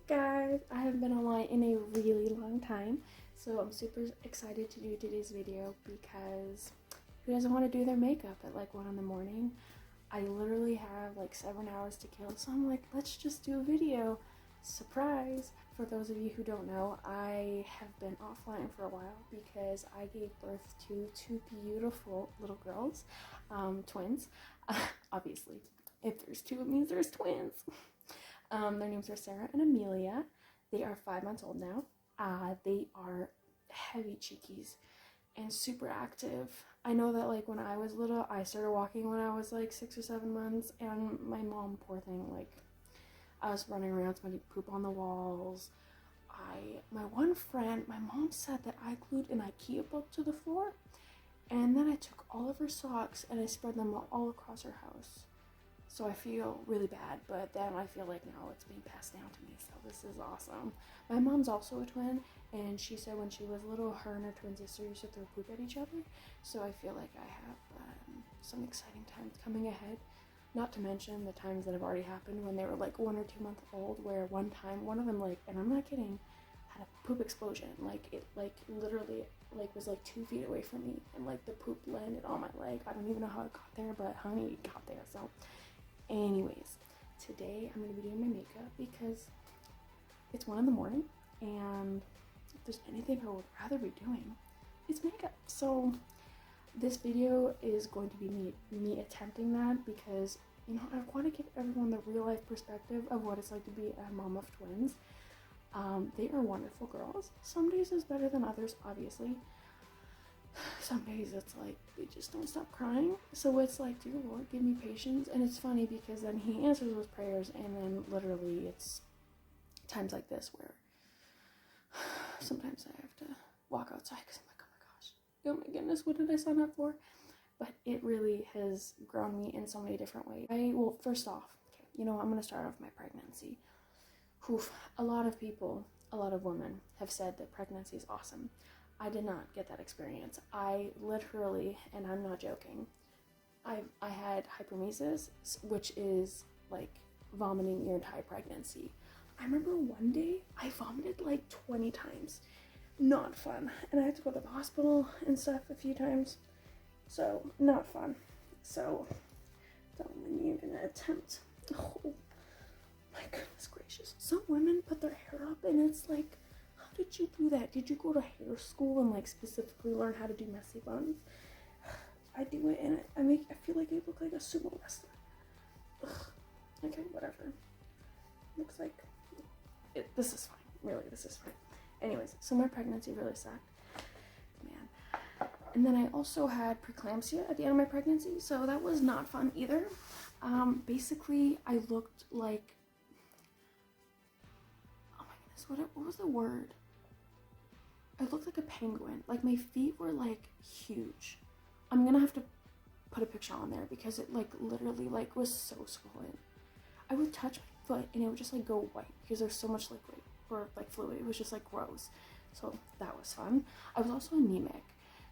guys, I haven't been online in a really long time, so I'm super excited to do today's video because who doesn't want to do their makeup at like 1 in the morning? I literally have like 7 hours to kill, so I'm like, let's just do a video. Surprise! For those of you who don't know, I have been offline for a while because I gave birth to 2 beautiful little girls, twins, obviously. If there's 2, it means there's twins. Their names are Sarah and Amelia. They are 5 months old now. They are heavy cheekies and super active. I know that like when I was little, I started walking when I was like 6 or 7 months, and my mom, poor thing, like I was running around smelling poop on the walls. My one friend, my mom said that I glued an IKEA book to the floor, and then I took all of her socks and I spread them all across her house. So I feel really bad, but then I feel like now it's being passed down to me, so this is awesome. My mom's also a twin, and she said when she was little, her and her twin sister used to throw poop at each other, so I feel like I have some exciting times coming ahead. Not to mention the times that have already happened when they were like 1 or 2 months old, where one time one of them, like, and I'm not kidding, had a poop explosion. Like it like literally like was like 2 feet away from me, and like the poop landed on my leg. I don't even know how it got there, but honey, it got there. So anyways, today I'm going to be doing my makeup because it's 1 in the morning, and if there's anything I would rather be doing, it's makeup. So this video is going to be me attempting that because, you know, I want to give everyone the real life perspective of what it's like to be a mom of twins. They are wonderful girls. Some days is better than others, obviously. Some days it's like they just don't stop crying, so it's like, dear Lord, give me patience. And it's funny because then he answers those prayers, and then literally it's times like this where sometimes I have to walk outside because I'm like, oh my goodness, what did I sign up for? But it really has grown me in so many different ways. Well, first off, okay, you know, I'm going to start off my pregnancy. Oof, a lot of people, a lot of women have said that pregnancy is awesome. I did not get that experience. I literally, and I'm not joking, I had hypermesis, which is like vomiting your entire pregnancy. I remember one day I vomited like 20 times. Not fun. And I had to go to the hospital and stuff a few times. So, not fun. So, don't even attempt. Oh my goodness gracious. Some women put their hair up, and it's like, how did you do that? Did you go to hair school and like specifically learn how to do messy buns? I do it, and I feel like I look like a sumo wrestler. Ugh. Okay, whatever. Looks like this is fine. Really, this is fine. Anyways, so my pregnancy really sucked, man. And then I also had preeclampsia at the end of my pregnancy, so that was not fun either. Basically, I looked like, oh my goodness, what was the word? I looked like a penguin. Like, my feet were like huge. I'm gonna have to put a picture on there because it like literally like was so swollen. I would touch my foot and it would just like go white because there's so much liquid or like fluid. It was just like gross. So that was fun. I was also anemic,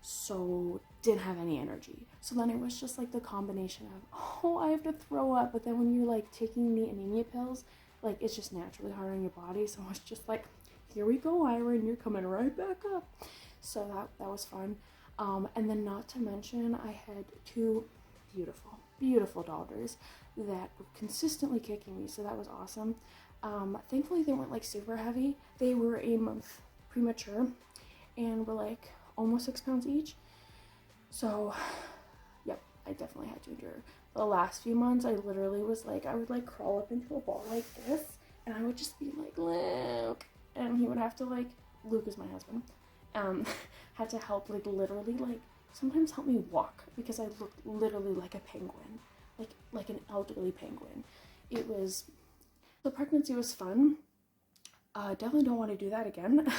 so didn't have any energy. So then it was just like the combination of, oh, I have to throw up, but then when you're like taking the anemia pills, like it's just naturally hard on your body. So it's just like, here we go, Iron, you're coming right back up. So that was fun. And then not to mention, I had 2 beautiful daughters that were consistently kicking me, so that was awesome. Thankfully they weren't like super heavy. They were a month premature and were like almost 6 pounds each. So yep, I definitely had to endure. The last few months I literally was like, I would like crawl up into a ball like this, and I would just be like, Luke, and he would have to like, Luke is my husband, had to help like literally like sometimes help me walk because I looked literally like a penguin, like an elderly penguin. It was, the pregnancy was fun. Definitely don't want to do that again.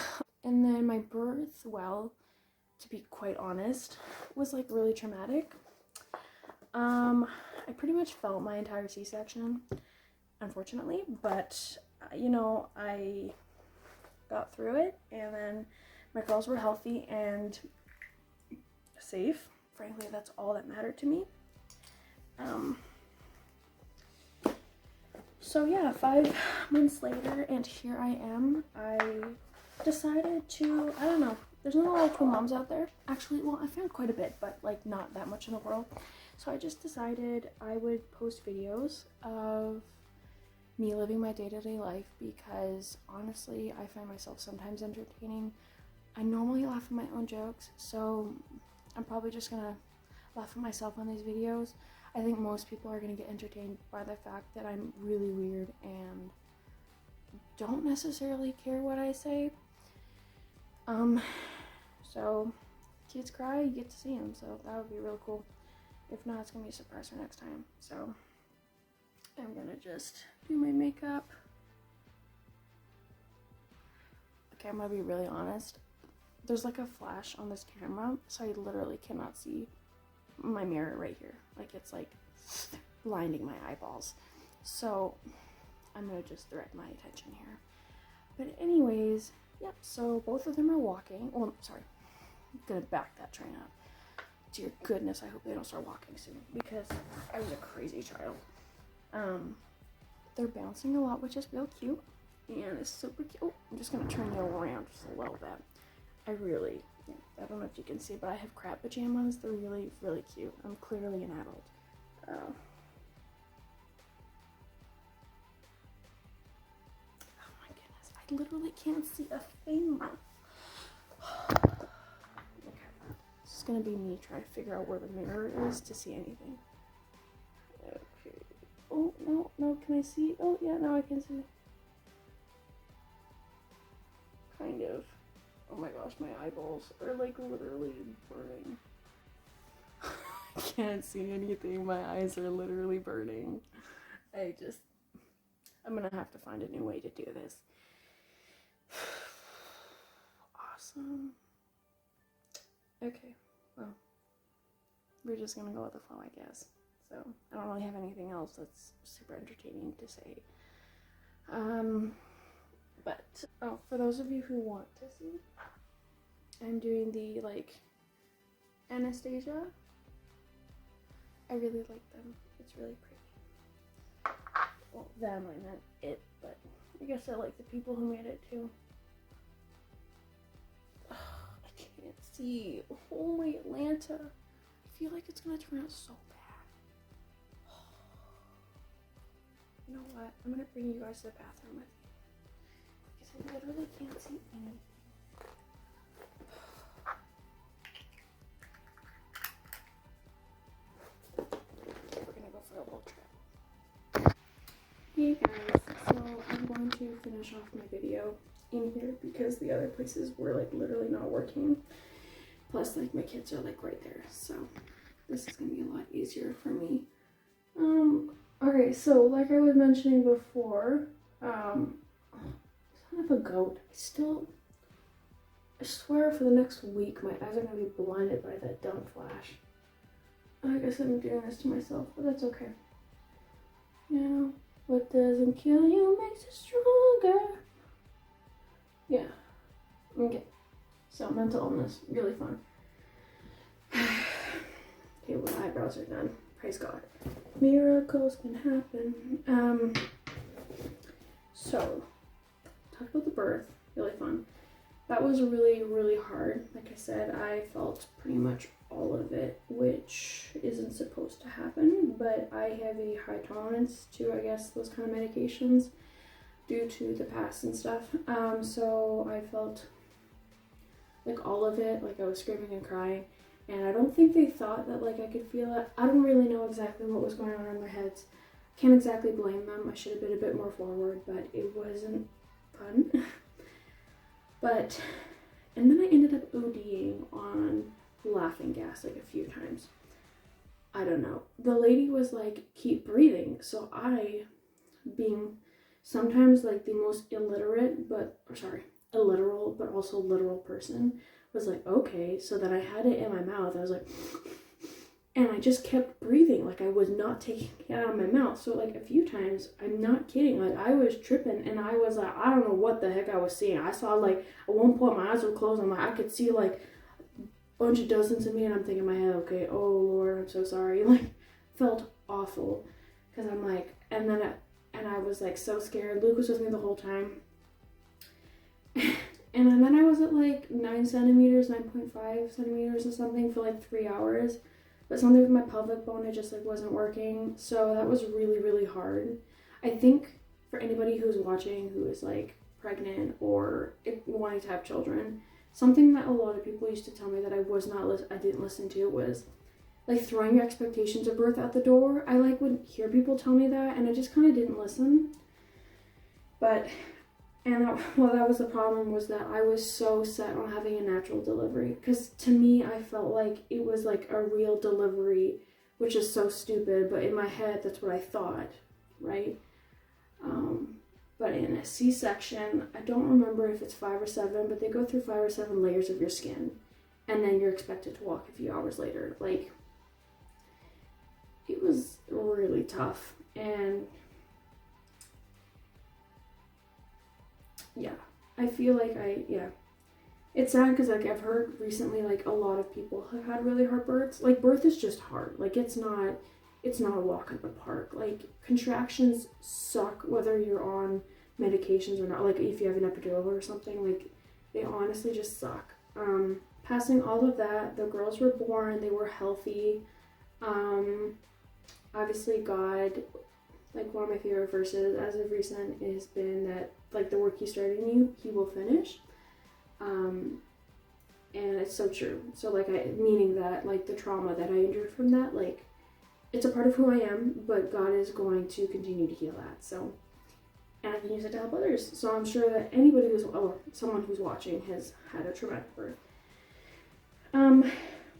And then my birth, well, to be quite honest, was like really traumatic. I pretty much felt my entire C-section, unfortunately, but you know, I got through it, and then my girls were healthy and safe. Frankly, that's all that mattered to me. So So yeah, 5 months later, and here I am. I decided to, I don't know, there's not a lot of twin moms out there. Actually, well, I found quite a bit, but like not that much in the world. So I just decided I would post videos of me living my day-to-day life, because honestly, I find myself sometimes entertaining. I normally laugh at my own jokes, so I'm probably just gonna laugh at myself on these videos. I think most people are gonna get entertained by the fact that I'm really weird and don't necessarily care what I say. So kids cry, you get to see them, so that would be really cool. If not, it's gonna be a surprise for next time. So I'm gonna just do my makeup. Okay, I'm gonna be really honest. There's like a flash on this camera, so I literally cannot see my mirror right here. Like, it's like blinding my eyeballs. So I'm gonna just direct my attention here. But anyways, yep, so both of them are walking. Oh, sorry, I'm gonna back that train up. Dear goodness, I hope they don't start walking soon, because I was a crazy child. They're bouncing a lot, which is real cute, and it's super cute. Oh, I'm just gonna turn you around just a little bit. I don't know if you can see, but I have crab pajamas. They're really, really cute. I'm clearly an adult. Oh my goodness, I literally can't see a thing. Okay, this is gonna be me trying to figure out where the mirror is to see anything. Okay. Oh, no, can I see? Oh, yeah, now I can see. Kind of. Oh my gosh, my eyeballs are like literally burning. I can't see anything. My eyes are literally burning. I'm gonna have to find a new way to do this. Awesome. Okay, well, we're just gonna go with the flow, I guess. So I don't really have anything else that's super entertaining to say. But oh, for those of you who want to see, I'm doing the like Anastasia. I really like them. It's really pretty. Well, them, I meant it, but I guess I like the people who made it too. I can't see. Oh my Atlanta. I feel like it's gonna turn out so bad. You know what? I'm gonna bring you guys to the bathroom with me, because I literally can't see anything. We're gonna go for a little trip. Hey guys, so I'm going to finish off my video in here because the other places were like literally not working. Plus, like, my kids are like right there, so this is gonna be a lot easier for me. Okay, so like I was mentioning before, son of a goat, I swear for the next week my eyes are gonna be blinded by that dumb flash. I guess I'm doing this to myself, but that's okay. You know, what doesn't kill you makes you stronger. Yeah, okay. So mental illness, really fun. Okay, well, my eyebrows are done. Praise God. Miracles can happen. So, talk about the birth. Really fun. That was really, really hard. Like I said, I felt pretty much all of it, which isn't supposed to happen, but I have a high tolerance to, I guess, those kind of medications due to the past and stuff. So I felt like all of it, like I was screaming and crying, and I don't think they thought that like I could feel it. I don't really know exactly what was going on in their heads. Can't exactly blame them. I should have been a bit more forward, but it wasn't fun. And then I ended up ODing on laughing gas like a few times. I don't know. The lady was like, keep breathing. So I, being sometimes like the most illiteral but also literal person, was like, okay. So then I had it in my mouth. I was like, and I just kept breathing. Like I was not taking it out of my mouth. So like a few times, I'm not kidding, like I was tripping and I was like, I don't know what the heck I was seeing. I saw like at one point my eyes were closed and I could see like a bunch of dozens of me, and I'm thinking in my head, okay, oh Lord, I'm so sorry. Like felt awful because I'm like, and then and I was like so scared. Luke was with me the whole time. And then I was at like 9 centimeters, 9.5 centimeters or something for like 3 hours. But something with my pelvic bone, it just like wasn't working. So that was really, really hard. I think for anybody who's watching who is like pregnant or wanting to have children, something that a lot of people used to tell me that I didn't listen to was like throwing your expectations of birth out the door. I like would hear people tell me that, and I just kind of didn't listen. That was the problem, was that I was so set on having a natural delivery, because to me I felt like it was like a real delivery, which is so stupid, but in my head that's what I thought, right? But in a C-section, I don't remember if it's 5 or 7, but they go through 5 or 7 layers of your skin, and then you're expected to walk a few hours later. Like, it was really tough, and yeah, I feel like it's sad because like I've heard recently like a lot of people have had really hard births. Like, birth is just hard. Like, it's not a walk in the park. Like, contractions suck whether you're on medications or not. Like, if you have an epidural or something, like, they honestly just suck. Passing all of that, the girls were born, they were healthy. Obviously God, like, one of my favorite verses as of recent has been that, like, the work he started in you, he will finish. And it's so true. So, like, meaning that, like, the trauma that I endured from that, like, it's a part of who I am, but God is going to continue to heal that. So, and I can use it to help others. So I'm sure that anybody someone who's watching has had a traumatic birth.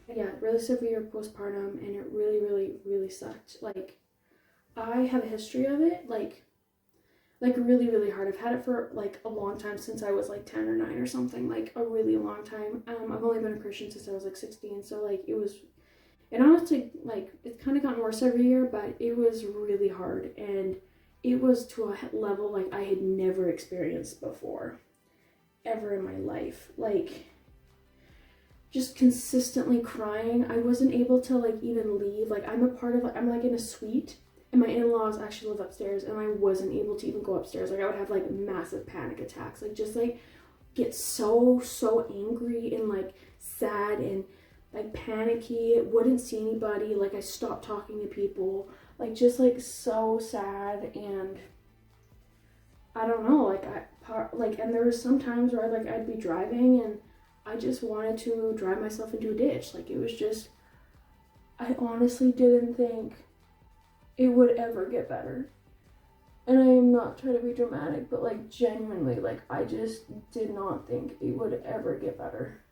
Yeah, really severe postpartum, and it really, really, really sucked. Like, I have a history of it, like really, really hard. I've had it for like a long time, since I was like 10 or 9 or something, like a really long time. I've only been a Christian since I was like 16, so like it honestly, like, it's kind of gotten worse every year, but it was really hard, and it was to a level like I had never experienced before, ever in my life. Like, just consistently crying. I wasn't able to like even leave. Like, I'm like in a suite, and my in-laws actually live upstairs, and I wasn't able to even go upstairs. Like, I would have like massive panic attacks, like just like get so angry and like sad and like panicky, wouldn't see anybody, like I stopped talking to people, like just like so sad. And I don't know, like and there were some times where I'd be driving and I just wanted to drive myself into a ditch. Like, it was just, I honestly didn't think it would ever get better. And I am not trying to be dramatic, but like genuinely, like I just did not think it would ever get better.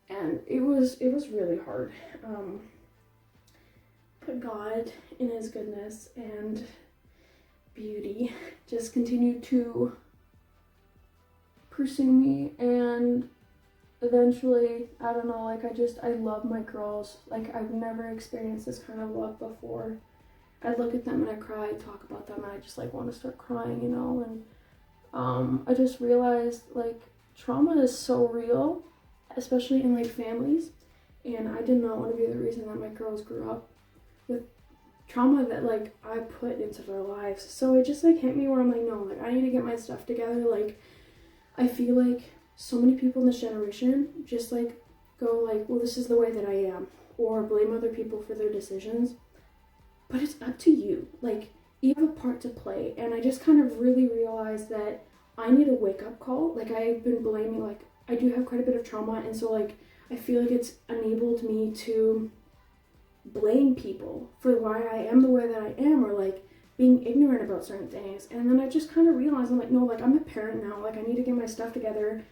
And it was really hard. But God, in his goodness and beauty, just continued to pursue me, and eventually, I don't know, like I love my girls. Like, I've never experienced this kind of love before. I look at them and I cry, I talk about them, and I just like want to start crying, you know. And I just realized, like, trauma is so real, especially in like families, and I did not want to be the reason that my girls grew up with trauma that like I put into their lives. So it just like hit me where I'm like, no, like I need to get my stuff together. Like, I feel like so many people in this generation just like go like, well, this is the way that I am, or blame other people for their decisions, but it's up to you. Like, you have a part to play. And I just kind of really realized that I need a wake-up call. Like, I've been blaming, like, I do have quite a bit of trauma, and so like I feel like it's enabled me to blame people for why I am the way that I am, or like being ignorant about certain things. And then I just kind of realized, I'm like, no, like I'm a parent now, like I need to get my stuff together.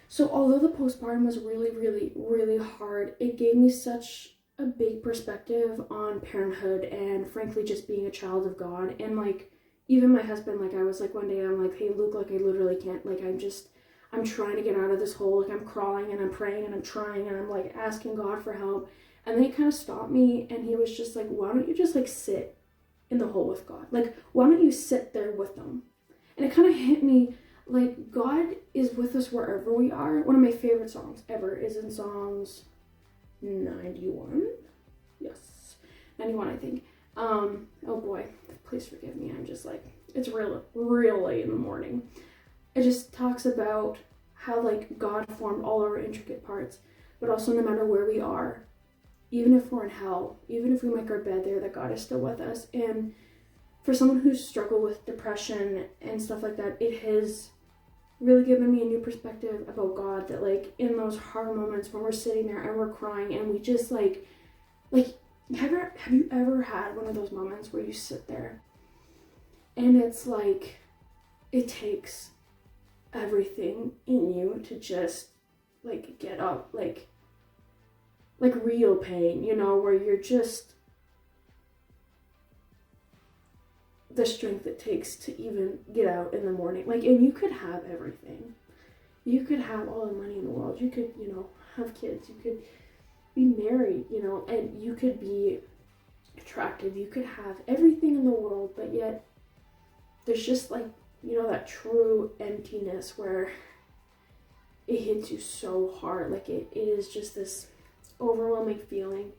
So although the postpartum was really, really, really hard, it gave me such a big perspective on parenthood and frankly just being a child of God. And like, even my husband, like I was like one day, I'm like, hey Luke, like I literally can't, like I'm trying to get out of this hole, like I'm crawling and I'm praying and I'm trying and I'm like asking God for help. And then he kind of stopped me, and he was just like, why don't you just like sit in the hole with God? Like, why don't you sit there with them? And it kind of hit me, like, God is with us wherever we are. One of my favorite songs ever is in Psalms 91. Yes, 91, I think. Oh boy, please forgive me. I'm just like, it's real late in the morning. It just talks about how like God formed all our intricate parts, but also no matter where we are, even if we're in hell, even if we make our bed there, that God is still with us. And for someone who's struggled with depression and stuff like that, it has really given me a new perspective about God, that like in those hard moments when we're sitting there and we're crying and we just like have you ever had one of those moments where you sit there and it's like it takes everything in you to just like get up, like real pain, you know, where you're just the strength it takes to even get out in the morning. Like, and you could have everything. You could have all the money in the world. You could, you know, have kids. You could be married, you know, and you could be attractive. You could have everything in the world, but yet there's just like, you know, that true emptiness where it hits you so hard. Like it is just this overwhelming feeling.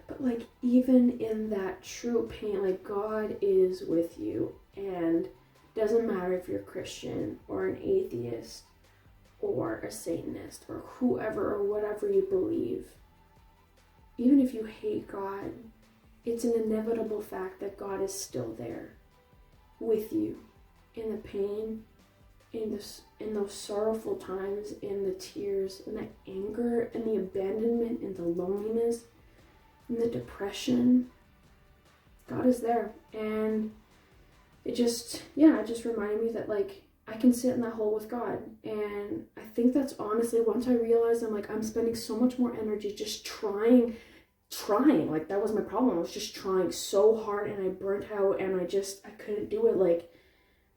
But like even in that true pain, like God is with you, and doesn't matter if you're a Christian or an atheist or a Satanist or whoever or whatever you believe. Even if you hate God, it's an inevitable fact that God is still there with you in the pain, in those sorrowful times, in the tears, in the anger, and the abandonment, and the loneliness, and the depression. God is there. And it just reminded me that like I can sit in that hole with God. And I think that's honestly, once I realized I'm spending so much more energy just trying, like that was my problem. I was just trying so hard and I burnt out and I couldn't do it, like,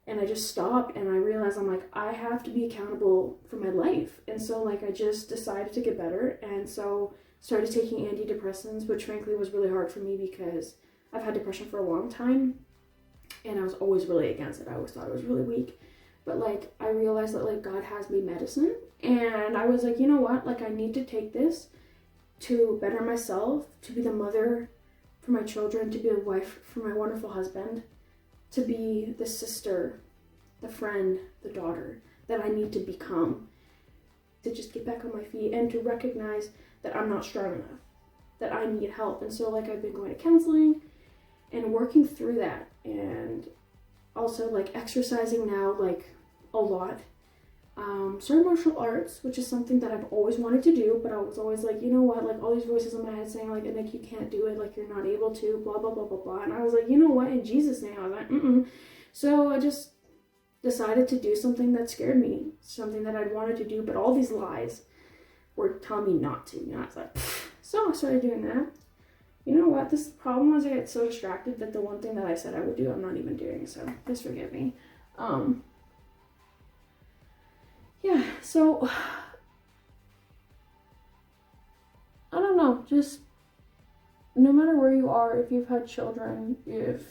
and I just stopped and I realized I have to be accountable for my life. And so like I just decided to get better, and so started taking antidepressants, which frankly was really hard for me because I've had depression for a long time and I was always really against it. I always thought it was really weak. But like I realized that like God has me medicine, and I was like, you know what, like I need to take this to better myself, to be the mother for my children, to be a wife for my wonderful husband, to be the sister, the friend, the daughter that I need to become, to just get back on my feet and to recognize that I'm not strong enough, that I need help. And so like I've been going to counseling and working through that, and also like exercising now like a lot. Started martial arts, which is something that I've always wanted to do, but I was always like, you know what, like all these voices in my head saying like, Nick, you can't do it, like you're not able to, blah blah blah blah blah. And I was like, you know what, in Jesus' name, I was like, So I just decided to do something that scared me, something that I'd wanted to do, but all these lies were telling me not to. And I was like, so I started doing that. You know what, this problem was I get so distracted that the one thing that I said I would do, I'm not even doing, so please forgive me. Yeah, so I don't know, just no matter where you are, if you've had children, if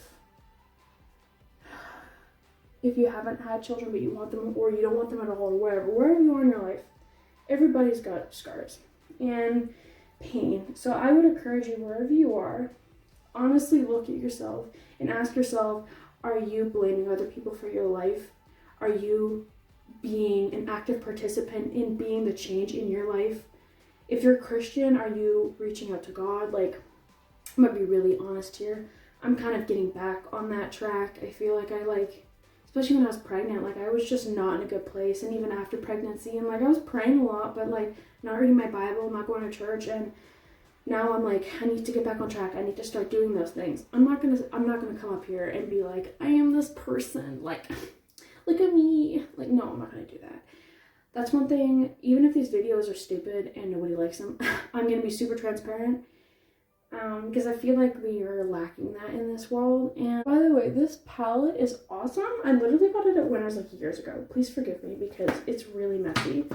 you haven't had children but you want them, or you don't want them at all, or wherever you are in your life, everybody's got scars and pain. So I would encourage you, wherever you are, honestly look at yourself and ask yourself, are you blaming other people for your life? Are you being an active participant in being the change in your life? If you're a Christian, are you reaching out to God? Like, I'm gonna be really honest here, I'm kind of getting back on that track. I feel like especially when I was pregnant, like I was just not in a good place, and even after pregnancy, and like I was praying a lot, but like not reading my Bible, not going to church, and now I'm like, I need to get back on track. I need to start doing those things. I'm not gonna come up here and be like, I am this person, like look at me. Like, no, I'm not gonna do that. That's one thing, even if these videos are stupid and nobody likes them, I'm gonna be super transparent, because I feel like we are lacking that in this world. And by the way, this palette is awesome. I literally got it at Winners like years ago. Please forgive me because it's really messy.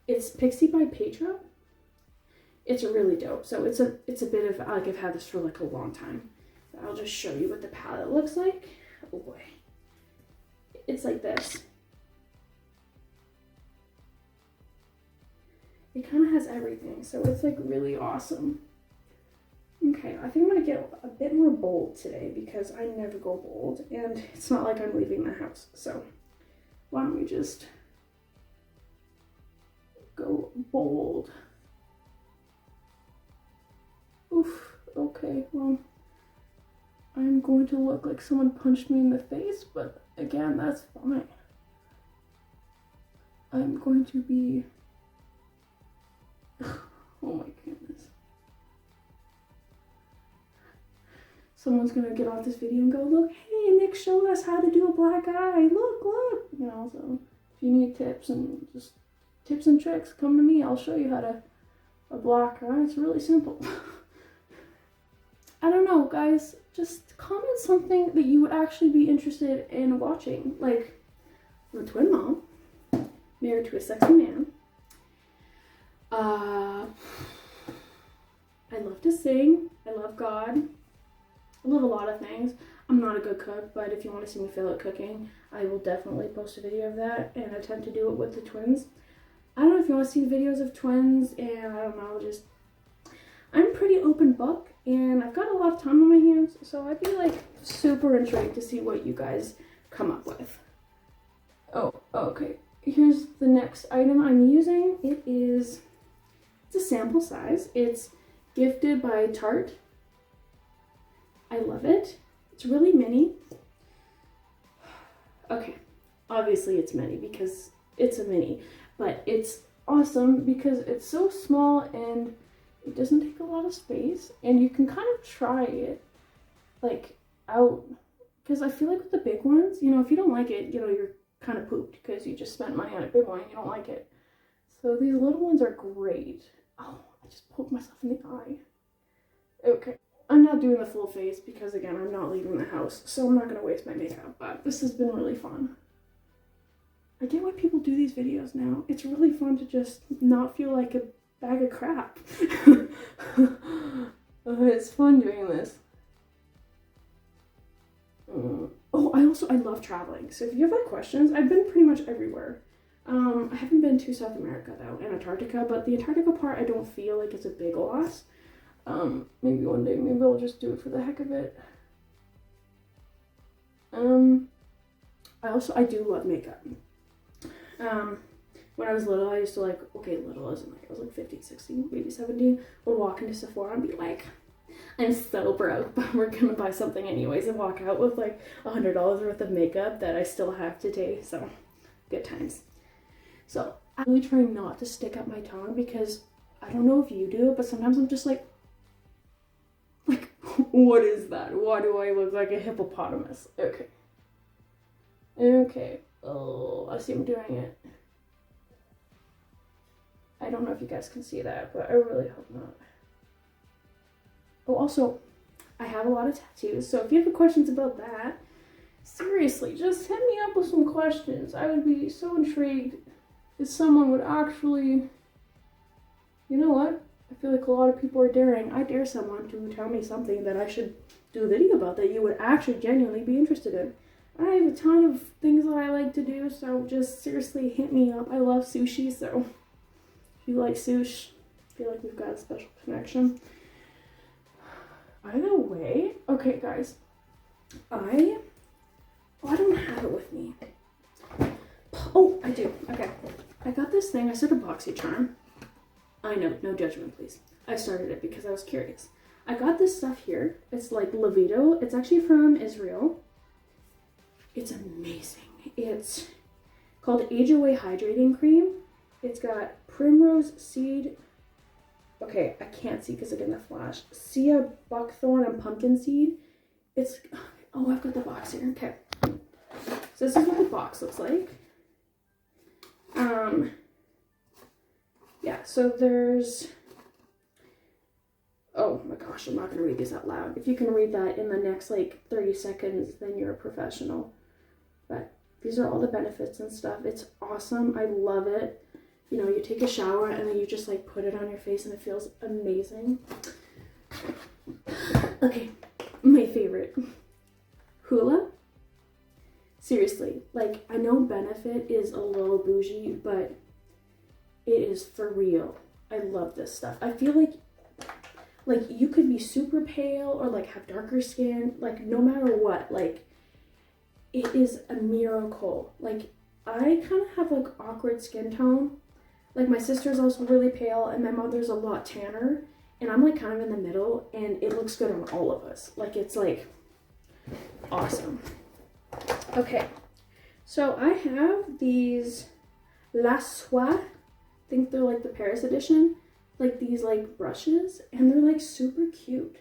It's Pixie by Petra. It's really dope. So it's a bit of, like, I've had this for like a long time. I'll just show you what the palette looks like. Oh boy. It's like this. It kind of has everything, so it's like really awesome. Okay, I think I'm gonna get a bit more bold today because I never go bold and it's not like I'm leaving the house. So why don't we just go bold? Oof, okay, well, I'm going to look like someone punched me in the face, but again, that's fine. I'm going to be, oh my goodness. Someone's gonna get off this video and go, look, hey, Nick showed us how to do a black eye. Look, look. You know, so if you need tips and just tips and tricks, come to me. I'll show you how to a black eye. It's really simple. I don't know, guys. Just comment something that you would actually be interested in watching. Like, I'm a twin mom, married to a sexy man. I love to sing. I love God. I love a lot of things. I'm not a good cook, but if you want to see me fail at cooking, I will definitely post a video of that and attempt to do it with the twins. I don't know if you want to see videos of twins, and I don't know, just, I'm a pretty open book, and I've got a lot of time on my hands, so I'd be like super intrigued to see what you guys come up with. Oh, okay. Here's the next item I'm using. It's a sample size. It's Gifted by Tarte. I love it. It's really mini. Okay, obviously it's mini because it's a mini, but it's awesome because it's so small and it doesn't take a lot of space, and you can kind of try it like out, because I feel like with the big ones, you know, if you don't like it, you know, you're kind of pooped because you just spent money on a big one and you don't like it. So these little ones are great. Oh, I just poked myself in the eye. Okay. I'm not doing the full face because, again, I'm not leaving the house, so I'm not going to waste my makeup, but this has been really fun. I get why people do these videos now. It's really fun to just not feel like a bag of crap. It's fun doing this. Oh, I love traveling, so if you have like questions, I've been pretty much everywhere. I haven't been to South America, though, and Antarctica, but the Antarctica part I don't feel like it's a big loss. Maybe one day, maybe I'll just do it for the heck of it. I do love makeup. When I was little, I used to like, okay, little as in like, I was like 15, 16, maybe 17, would walk into Sephora and be like, I'm so broke, but we're gonna buy something anyways, and walk out with like $100 worth of makeup that I still have to take, so good times. So I'm really trying not to stick up my tongue because I don't know if you do, but sometimes I'm just like, what is that? Why do I look like a hippopotamus? Okay. Okay. Oh, I see I'm doing it. I don't know if you guys can see that, but I really hope not. Oh, also, I have a lot of tattoos, so if you have questions about that, seriously, just hit me up with some questions. I would be so intrigued if someone would actually, you know what? I feel like a lot of people are daring. I dare someone to tell me something that I should do a video about that you would actually genuinely be interested in. I have a ton of things that I like to do, so just seriously hit me up. I love sushi, so if you like sushi, I feel like we've got a special connection. Either way, okay guys, I don't have it with me. Oh, I do, okay. I got this thing, I said a BoxyCharm. I know, no judgment, please. I started it because I was curious. I got this stuff here. It's like Levito. It's actually from Israel. It's amazing. It's called Age Away Hydrating Cream. It's got primrose seed. Okay, I can't see because again the flash. Sia buckthorn and pumpkin seed. It's, oh, I've got the box here. Okay. So this is what the box looks like. Yeah, so there's, oh my gosh, I'm not going to read these out loud. If you can read that in the next like 30 seconds, then you're a professional. But these are all the benefits and stuff. It's awesome. I love it. You know, you take a shower and then you just like put it on your face and it feels amazing. Okay, my favorite. Hula. Seriously, like I know Benefit is a little bougie, but it is for real. I love this stuff. I feel like Like, you could be super pale or like have darker skin, like no matter what, like it is a miracle. Like, I kind of have like awkward skin tone. Like, my sister's also really pale and my mother's a lot tanner, and I'm like kind of in the middle, and it looks good on all of us. Like, it's like awesome. Okay, so I have these La Soie, I think they're like the Paris edition, like these like brushes, and they're like super cute.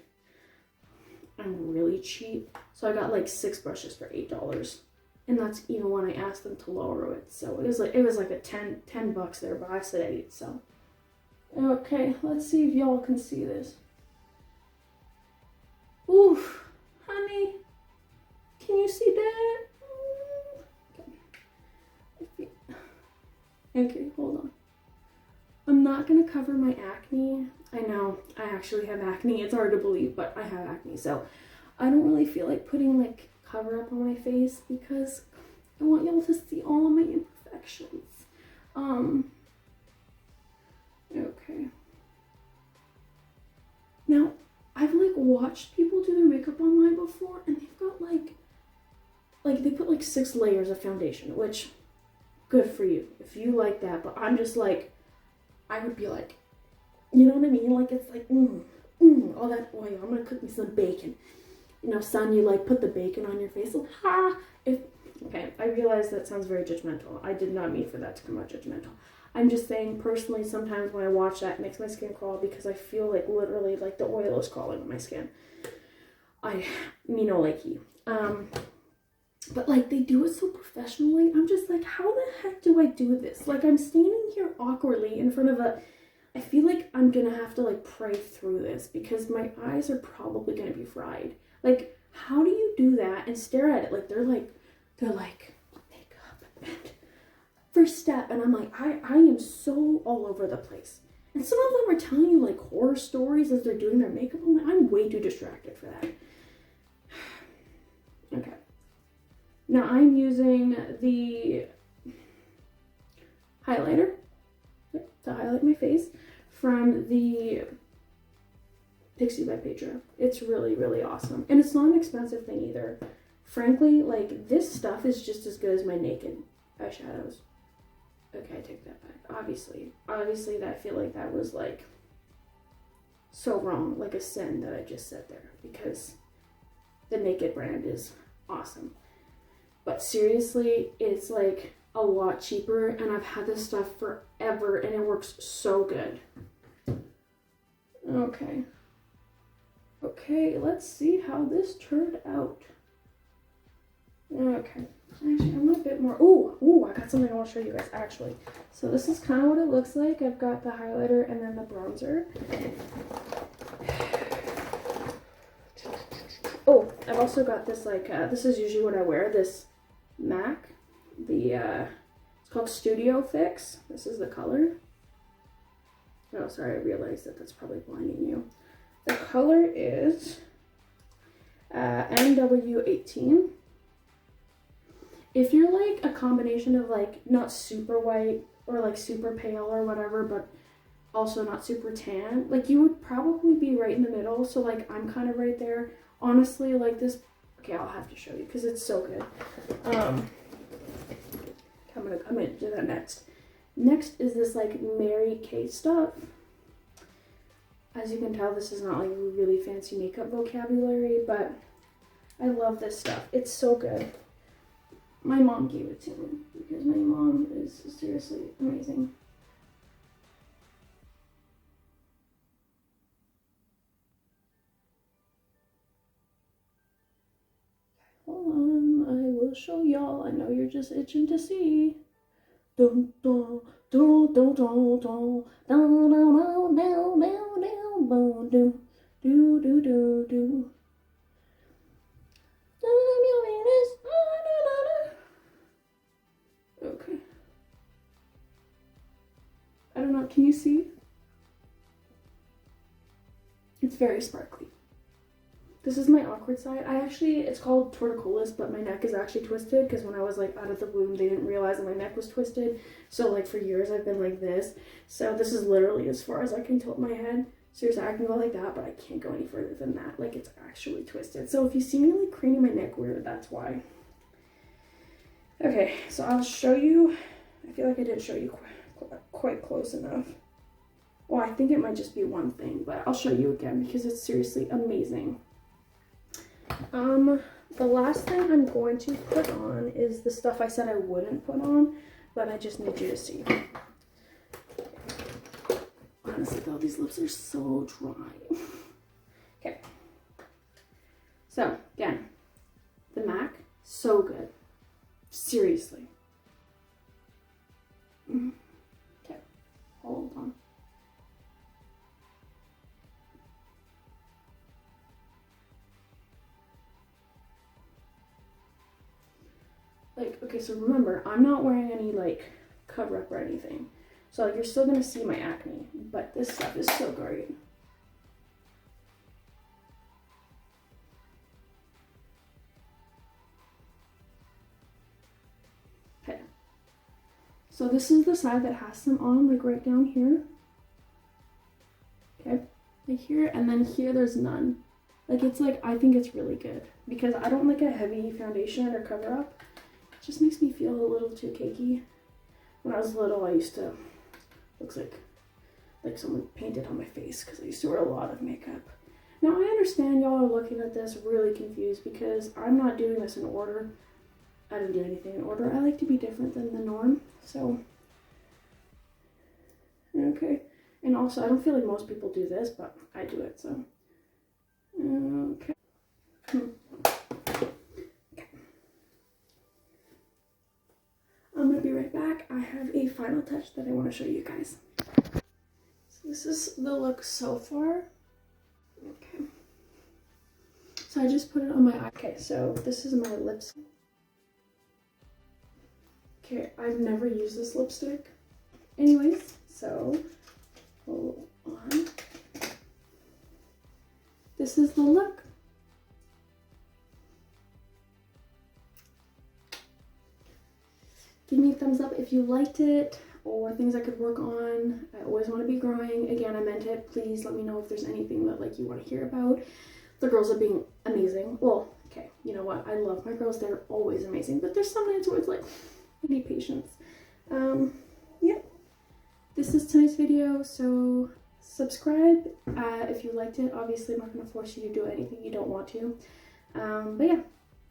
I'm really cheap, so I got like 6 brushes for $8, and that's even when I asked them to lower it. So it was like a 10 bucks there, but I said 8. So okay, let's see if y'all can see this. Oof, honey, can you see that? Okay, hold on. I'm not gonna cover my acne. I know, I actually have acne. It's hard to believe, but I have acne. So I don't really feel like putting like cover up on my face because I want y'all to see all of my imperfections. Okay. Now, I've like watched people do their makeup online before, and they've got like they put like 6 layers of foundation, which good for you if you like that. But I'm just like, I would be like, you know what I mean? Like, it's like, all that oil. I'm gonna cook me some bacon. You know, son, you like put the bacon on your face. Like, ha! Okay, I realize that sounds very judgmental. I did not mean for that to come out judgmental. I'm just saying, personally, sometimes when I watch that, it makes my skin crawl because I feel like literally like the oil is crawling on my skin. Me no likey. But like, they do it so professionally. I'm just like, how the heck do I do this? Like, I'm standing here awkwardly in front of I feel like I'm gonna have to like pray through this because my eyes are probably gonna be fried. Like, how do you do that and stare at it? Like, they're like makeup and first step, and I'm like, I am so all over the place. And some of them are telling you like horror stories as they're doing their makeup. I'm way too distracted for that. Okay. Now I'm using the highlighter to highlight my face from the Pixie by Pedro. It's really, really awesome. And it's not an expensive thing either. Frankly, like, this stuff is just as good as my naked eyeshadows. Okay, I take that back. Obviously, I feel like that was like so wrong, like a sin that I just said there, because the Naked brand is awesome. But seriously, it's like a lot cheaper, and I've had this stuff forever, and it works so good. Okay, let's see how this turned out. Okay, actually, I'm a bit more, ooh, I got something I want to show you guys, actually. So this is kind of what it looks like. I've got the highlighter and then the bronzer. Oh, I've also got this, like, this is usually what I wear, this MAC, it's called Studio Fix. This is the color. Oh, sorry, I realized that that's probably blinding you. The color is NW18. If you're like a combination of like not super white or like super pale or whatever, but also not super tan, like you would probably be right in the middle. So like I'm kind of right there. Honestly, like this, okay, I'll have to show you because it's so good. I'm gonna do that next. Next is this like Mary Kay stuff. As you can tell, this is not like really fancy makeup vocabulary, but I love this stuff. It's so good. My mom gave it to me because my mom is seriously amazing. Hold on, I will show y'all. I know you're just itching to see. Dun, dun, dun, dun, dun, dun, dun, dun, dun, dun, dun, dun, do, do, do, do, do. Okay. I don't know, can you see? It's very sparkly. This is my awkward side. It's called torticollis, but my neck is actually twisted because when I was like out of the womb, they didn't realize that my neck was twisted. So like for years I've been like this. So this is literally as far as I can tilt my head. Seriously, I can go like that, but I can't go any further than that. Like, it's actually twisted. So if you see me like craning my neck weird, that's why. Okay, so I'll show you. I feel like I didn't show you quite close enough. Well, I think it might just be one thing, but I'll show you again because it's seriously amazing. The last thing I'm going to put on is the stuff I said I wouldn't put on, but I just need you to see. Honestly though, these lips are so dry. Okay. So, again, the MAC, so good. Seriously. Okay, hold on. Like, okay, so remember, I'm not wearing any, like, cover-up or anything. So, like, you're still gonna see my acne, but this stuff is so great. Okay. So this is the side that has some on, like, right down here. Okay, like here, and then here there's none. Like, it's like, I think it's really good because I don't like a heavy foundation or cover up. It just makes me feel a little too cakey. When I was little, I used to, looks like someone painted on my face because I used to wear a lot of makeup. Now I understand y'all are looking at this really confused because I'm not doing this in order. I didn't do anything in order. I like to be different than the norm, so. Okay, and also I don't feel like most people do this, but I do it, so. Okay. I'm gonna be right back. I have a final touch that I want to show you guys. So this is the look so far. Okay. So I just put it on my eye. Okay, so this is my lipstick. Okay, I've never used this lipstick. Anyways, so hold on. This is the look. Give me a thumbs up if you liked it or things I could work on. I always want to be growing. Again, I meant it. Please let me know if there's anything that like you want to hear about. The girls are being amazing. Well, okay, you know what? I love my girls. They're always amazing. But there's some nights where it's like, I need patience. Yeah. This is tonight's video, so subscribe if you liked it. Obviously, I'm not going to force you to do anything you don't want to. But yeah.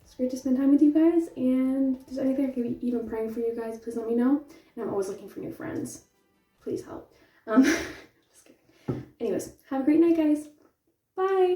It's great to spend time with you guys, and if there's anything I could be even praying for you guys, please let me know. And I'm always looking for new friends. Please help. Just kidding. Anyways, have a great night, guys.